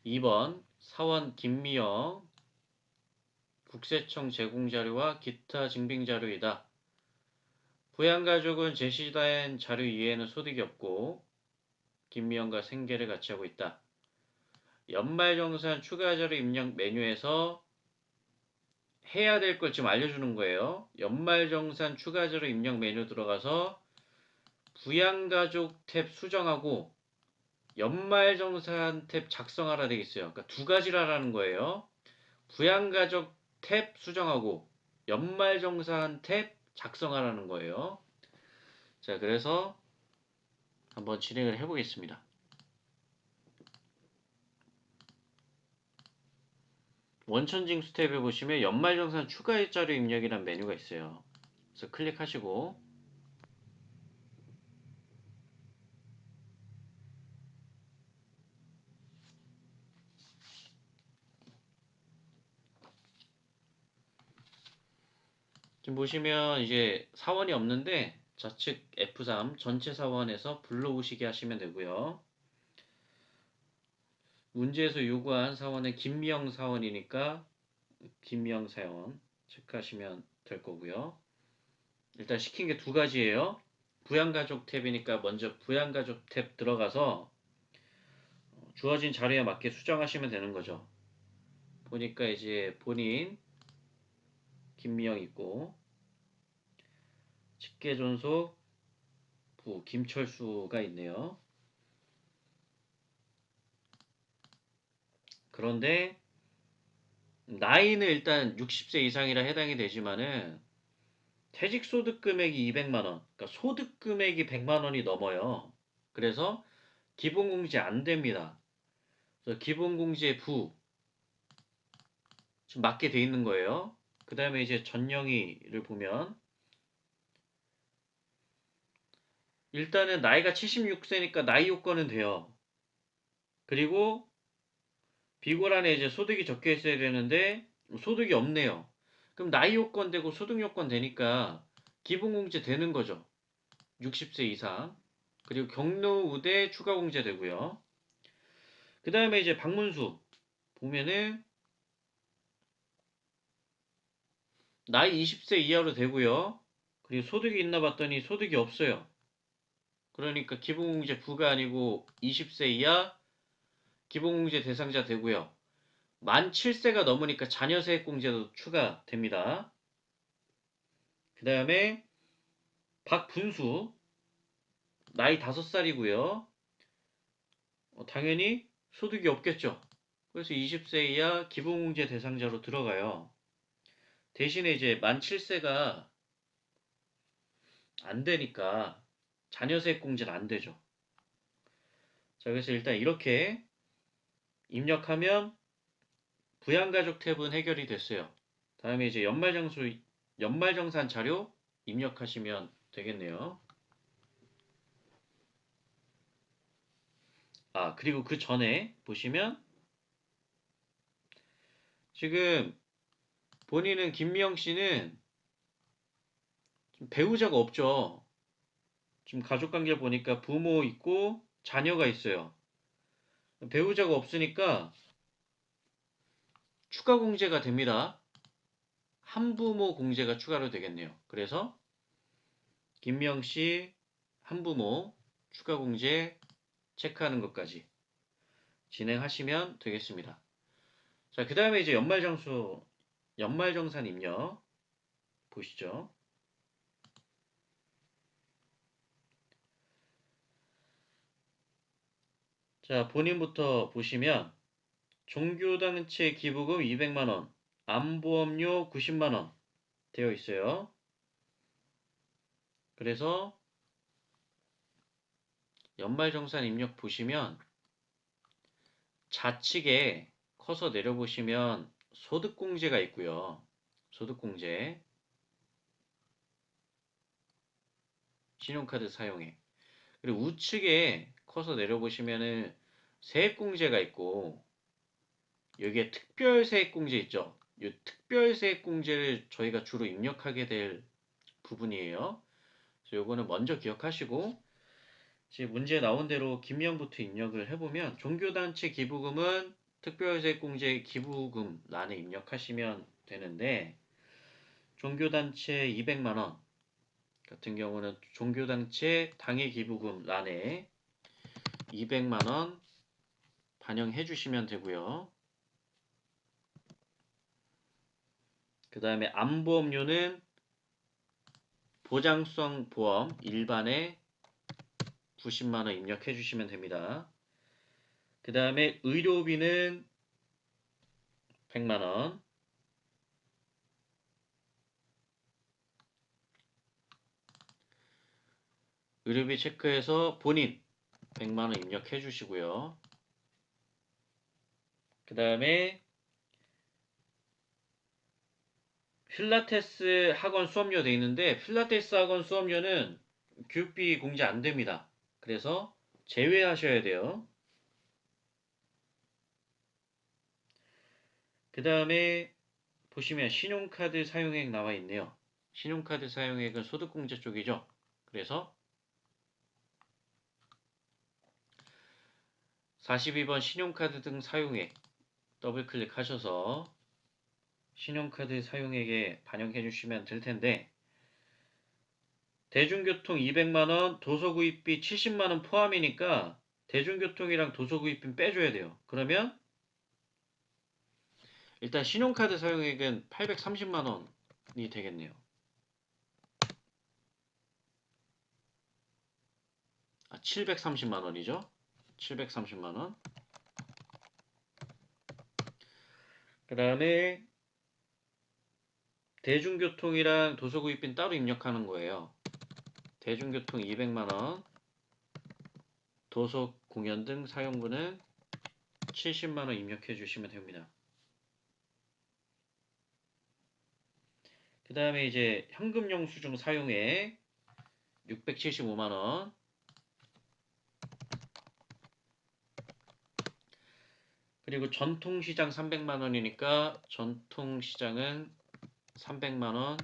2번 사원 김미영 국세청 제공자료와 기타 증빙자료이다. 부양가족은 제시된 자료 이외에는 소득이 없고 김미영과 생계를 같이 하고 있다. 연말정산 추가자료 입력 메뉴에서 해야 될 걸 지금 알려주는 거예요. 연말정산 추가자료 입력 메뉴 들어가서 부양가족 탭 수정하고 연말정산 탭 작성하라 되어 있어요. 그러니까 두 가지라는 거예요. 부양가족 탭 수정하고 연말정산 탭 작성하라는 거예요. 자, 그래서 한번 진행을 해보겠습니다. 원천징수 탭에 보시면 연말정산 추가 자료 입력이라는 메뉴가 있어요. 그래서 클릭하시고 지금 보시면 이제 사원이 없는데 좌측 F3 전체 사원에서 불러오시게 하시면 되고요. 문제에서 요구한 사원은 김미영 사원이니까 김미영 사원 체크하시면 될 거고요. 일단 시킨 게 두 가지예요. 부양가족 탭이니까 먼저 부양가족 탭 들어가서 주어진 자료에 맞게 수정하시면 되는 거죠. 보니까 이제 본인 김미영 있고 직계존속 부 김철수가 있네요. 그런데 나이는 일단 60세 이상이라 해당이 되지만은 퇴직소득 금액이 200만 원, 그러니까 소득 금액이 100만 원이 넘어요. 그래서 기본공제 안 됩니다. 그래서 기본공제 부 지금 맞게 돼 있는 거예요. 그 다음에 이제 전영희를 보면 일단은 나이가 76세니까 나이 요건은 돼요. 그리고 비고란에 이제 소득이 적혀 있어야 되는데 소득이 없네요. 그럼 나이 요건 되고 소득 요건 되니까 기본공제 되는 거죠. 60세 이상. 그리고 경로 우대 추가 공제 되고요. 그 다음에 이제 박문수 보면은 나이 20세 이하로 되고요. 그리고 소득이 있나 봤더니 소득이 없어요. 그러니까 기본공제 부가 아니고 20세 이하 기본공제 대상자 되고요. 만 7세가 넘으니까 자녀세액공제도 추가됩니다. 그 다음에 박분수 나이 5살이고요. 당연히 소득이 없겠죠. 그래서 20세 이하 기본공제 대상자로 들어가요. 대신에 이제 만 7세가 안 되니까 자녀세액공제는 안 되죠. 자, 그래서 일단 이렇게 입력하면 부양가족 탭은 해결이 됐어요. 다음에 이제 연말정산 자료 입력하시면 되겠네요. 아, 그리고 그 전에 보시면 지금 본인은 김미영 씨는 배우자가 없죠. 지금 가족관계 보니까 부모 있고 자녀가 있어요. 배우자가 없으니까 추가 공제가 됩니다. 한부모 공제가 추가로 되겠네요. 그래서 김미영 씨 한부모 추가 공제 체크하는 것까지 진행하시면 되겠습니다. 자, 그 다음에 이제 연말정산 입력 보시죠. 자, 본인부터 보시면 종교단체 기부금 200만원, 암보험료 90만원 되어 있어요. 그래서 연말정산 입력 보시면 좌측에 커서 내려보시면 소득공제가 있고요. 소득공제, 신용카드 사용액. 그리고 우측에 커서 내려보시면은 세액공제가 있고 여기에 특별세액공제 있죠. 이 특별세액공제를 저희가 주로 입력하게 될 부분이에요. 그래서 요거는 먼저 기억하시고 지금 문제 나온 대로 김명부터 입력을 해보면 종교단체 기부금은 특별세액공제 기부금 란에 입력하시면 되는데 종교단체 200만원 같은 경우는 종교단체 당해 기부금 란에 200만원 반영해 주시면 되고요. 그 다음에 암보험료는 보장성 보험 일반에 90만원 입력해 주시면 됩니다. 그 다음에 의료비는 100만원, 의료비 체크해서 본인 100만원 입력해 주시고요. 그 다음에 필라테스 학원 수업료 돼 있는데 필라테스 학원 수업료는 교육비 공제 안 됩니다. 그래서 제외하셔야 돼요. 그 다음에 보시면 신용카드 사용액 나와 있네요. 신용카드 사용액은 소득공제 쪽이죠. 그래서 42번 신용카드 등 사용액 더블 클릭하셔서 신용카드 사용액에 반영해 주시면 될 텐데 대중교통 200만원, 도서구입비 70만원 포함이니까 대중교통이랑 도서구입비 빼줘야 돼요. 그러면 일단 신용카드 사용액은 830만원이 되겠네요. 730만원이죠. 730만원. 그 다음에 대중교통이랑 도서구입비는 따로 입력하는 거예요. 대중교통 200만원, 도서 공연 등 사용분은 70만원 입력해 주시면 됩니다. 그 다음에 이제 현금 영수증 사용액 675만원, 그리고 전통시장 300만원이니까 전통시장은 300만원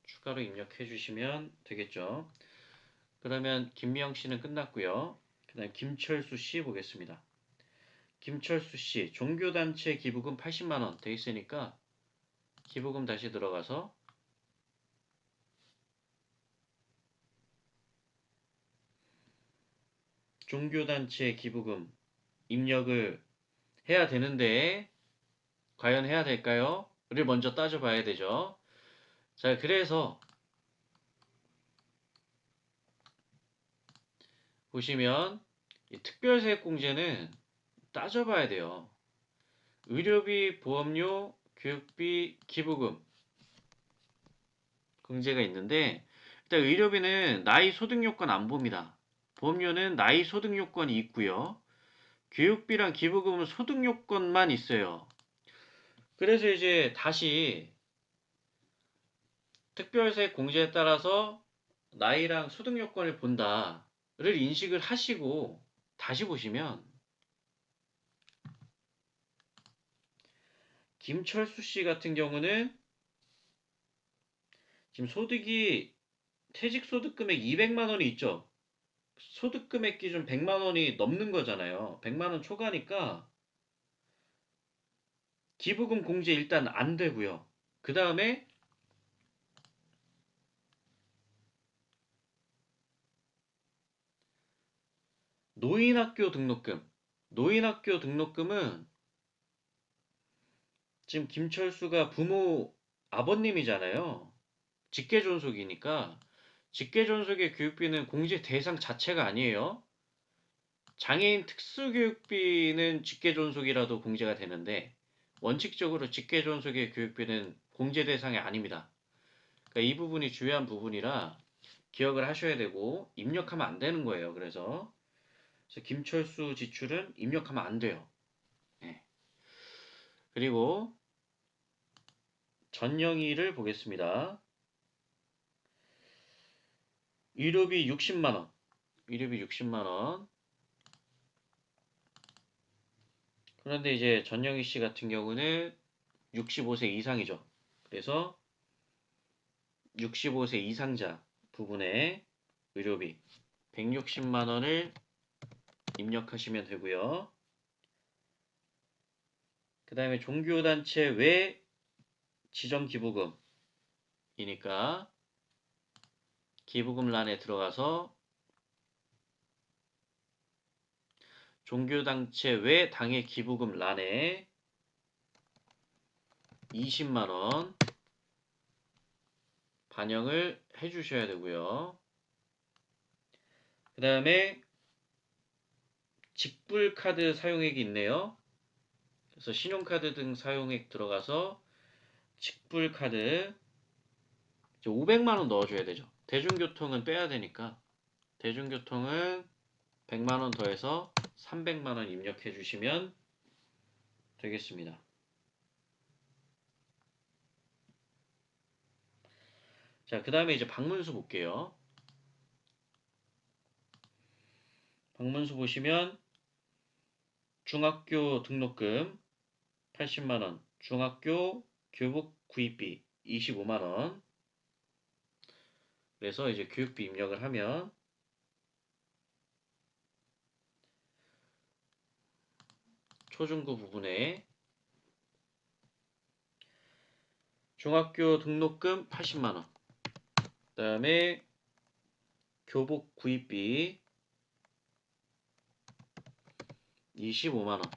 추가로 입력해 주시면 되겠죠. 그러면 김미영 씨는 끝났고요. 그 다음 김철수 씨 보겠습니다. 김철수 씨 종교단체 기부금 80만원 돼 있으니까 기부금 다시 들어가서 종교단체 기부금 입력을 해야 되는데 과연 해야 될까요? 를 먼저 따져봐야 되죠. 자, 그래서 보시면 이 특별세액공제는 따져봐야 돼요. 의료비, 보험료, 교육비, 기부금 공제가 있는데 일단 의료비는 나이 소득 요건 안 봅니다. 보험료는 나이 소득 요건이 있고요. 교육비랑 기부금은 소득 요건만 있어요. 그래서 이제 다시 특별세 공제에 따라서 나이랑 소득 요건을 본다를 인식을 하시고 다시 보시면 김철수 씨 같은 경우는 지금 소득이 퇴직소득금액 200만 원이 있죠. 소득금액 기준 100만 원이 넘는 거잖아요. 100만 원 초과니까 기부금 공제 일단 안 되고요. 그 다음에 노인학교 등록금. 노인학교 등록금은 지금 김철수가 부모 아버님이잖아요. 직계존속이니까 직계존속의 교육비는 공제 대상 자체가 아니에요. 장애인 특수교육비는 직계존속이라도 공제가 되는데 원칙적으로 직계존속의 교육비는 공제 대상이 아닙니다. 그러니까 이 부분이 중요한 부분이라 기억을 하셔야 되고 입력하면 안 되는 거예요. 그래서 그래서 김철수 지출은 입력하면 안 돼요. 네. 그리고 전영희를 보겠습니다. 의료비 60만원. 의료비 60만원. 그런데 이제 전영희 씨 같은 경우는 65세 이상이죠. 그래서 65세 이상자 부분에 의료비 160만원을 입력하시면 되고요. 그 다음에 종교단체 외 지정기부금이니까 기부금란에 들어가서 종교단체 외 당의 기부금란에 20만원 반영을 해주셔야 되고요. 그 다음에 직불카드 사용액이 있네요. 그래서 신용카드 등 사용액 들어가서 직불카드 500만원 넣어줘야 되죠. 대중교통은 빼야 되니까 대중교통은 100만원 더해서 300만원 입력해 주시면 되겠습니다. 자, 그 다음에 이제 방문수 볼게요. 방문수 보시면 중학교 등록금 80만원, 중학교 교복 구입비 25만원. 그래서 이제 교육비 입력을 하면 초중고 부분에 중학교 등록금 80만원, 그 다음에 교복 구입비 25만원,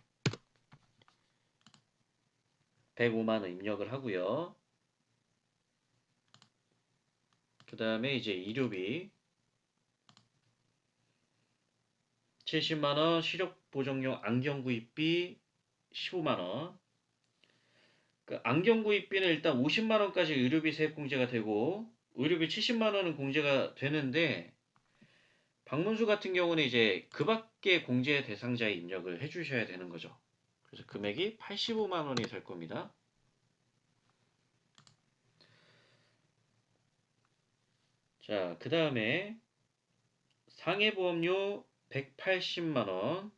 105만원 입력을 하고요. 그 다음에 이제 의료비 70만원, 시력보정용 안경 구입비 15만원. 그 안경 구입비는 일단 50만원까지 의료비 세액공제가 되고 의료비 70만원은 공제가 되는데 방문수 같은 경우는 이제 그 밖에 공제 대상자의 입력을 해주셔야 되는 거죠. 그래서 금액이 85만원이 될 겁니다. 자, 그 다음에 상해보험료 180만원,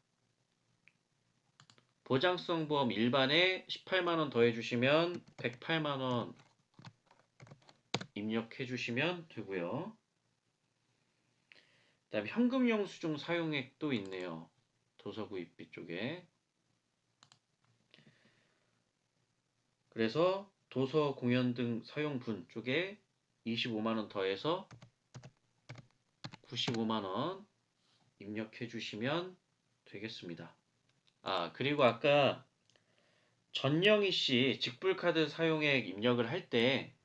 보장성 보험 일반에 18만원 더해주시면 108만원 입력해주시면 되고요. 그 다음에 현금 영수증 사용액도 있네요. 도서구입비 쪽에. 그래서 도서 공연 등 사용분 쪽에 25만원 더해서 95만원 입력해 주시면 되겠습니다. 아, 그리고 아까 전영희 씨 직불카드 사용액 입력을 할 때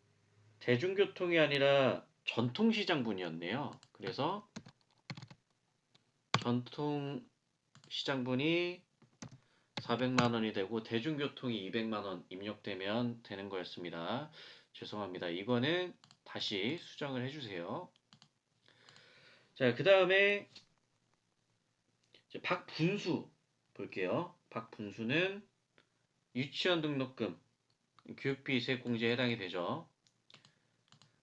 대중교통이 아니라 전통시장분이었네요. 그래서 전통시장분이 400만원이 되고 대중교통이 200만원 입력되면 되는 거였습니다. 죄송합니다. 이거는 다시 수정을 해주세요. 자, 그 다음에 박분수 볼게요. 박분수는 유치원 등록금, 교육비 세액공제에 해당이 되죠.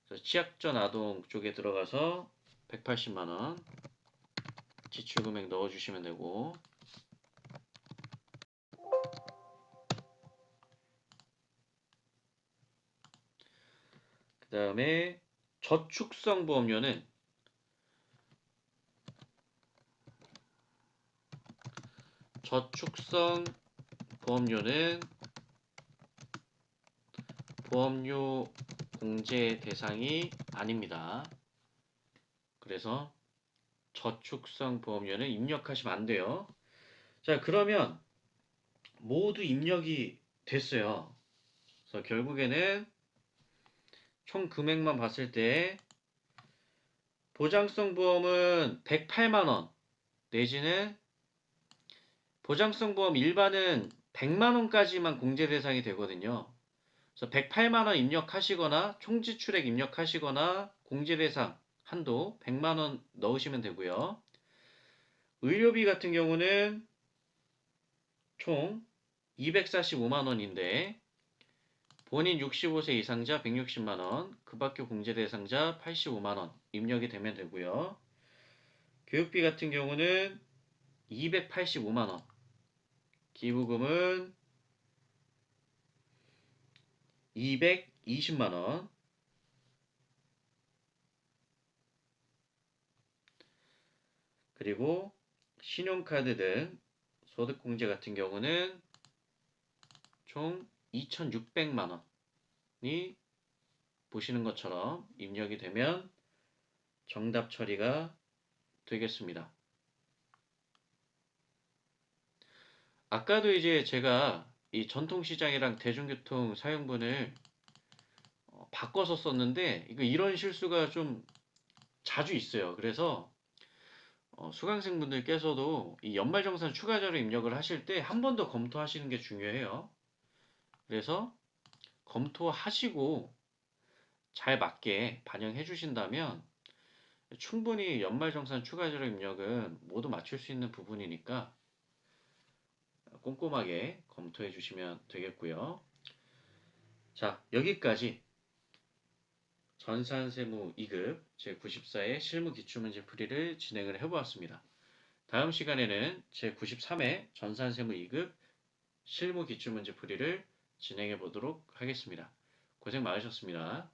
그래서 취약전 아동 쪽에 들어가서 180만원 지출금액 넣어주시면 되고, 그 다음에 저축성 보험료는 보험료 공제 대상이 아닙니다. 그래서 저축성 보험료는 입력하시면 안 돼요. 자, 그러면 모두 입력이 됐어요. 그래서 결국에는 총 금액만 봤을 때 보장성 보험은 108만원 내지는 보장성 보험 일반은 100만원까지만 공제 대상이 되거든요. 그래서 108만원 입력하시거나 총지출액 입력하시거나 공제 대상 한도 100만원 넣으시면 되고요. 의료비 같은 경우는 총 245만 원인데 본인 65세 이상자 160만 원, 그 밖에 공제 대상자 85만 원 입력이 되면 되고요. 교육비 같은 경우는 285만 원, 기부금은 220만 원, 그리고 신용카드 등 소득공제 같은 경우는 총 2,600만 원이 보시는 것처럼 입력이 되면 정답 처리가 되겠습니다. 아까도 이제 제가 이 전통시장이랑 대중교통 사용분을 바꿔서 썼는데 이런 실수가 좀 자주 있어요. 그래서 수강생분들께서도 이 연말정산 추가자료 입력을 하실 때 한 번 더 검토하시는 게 중요해요. 그래서 검토하시고 잘 맞게 반영해 주신다면 충분히 연말정산 추가자료 입력은 모두 맞출 수 있는 부분이니까 꼼꼼하게 검토해 주시면 되겠고요. 자, 여기까지 전산세무 2급 제94회 실무기출문제 풀이를 진행을 해보았습니다. 다음 시간에는 제93회 전산세무 2급 실무기출문제 풀이를 진행해 보도록 하겠습니다. 고생 많으셨습니다.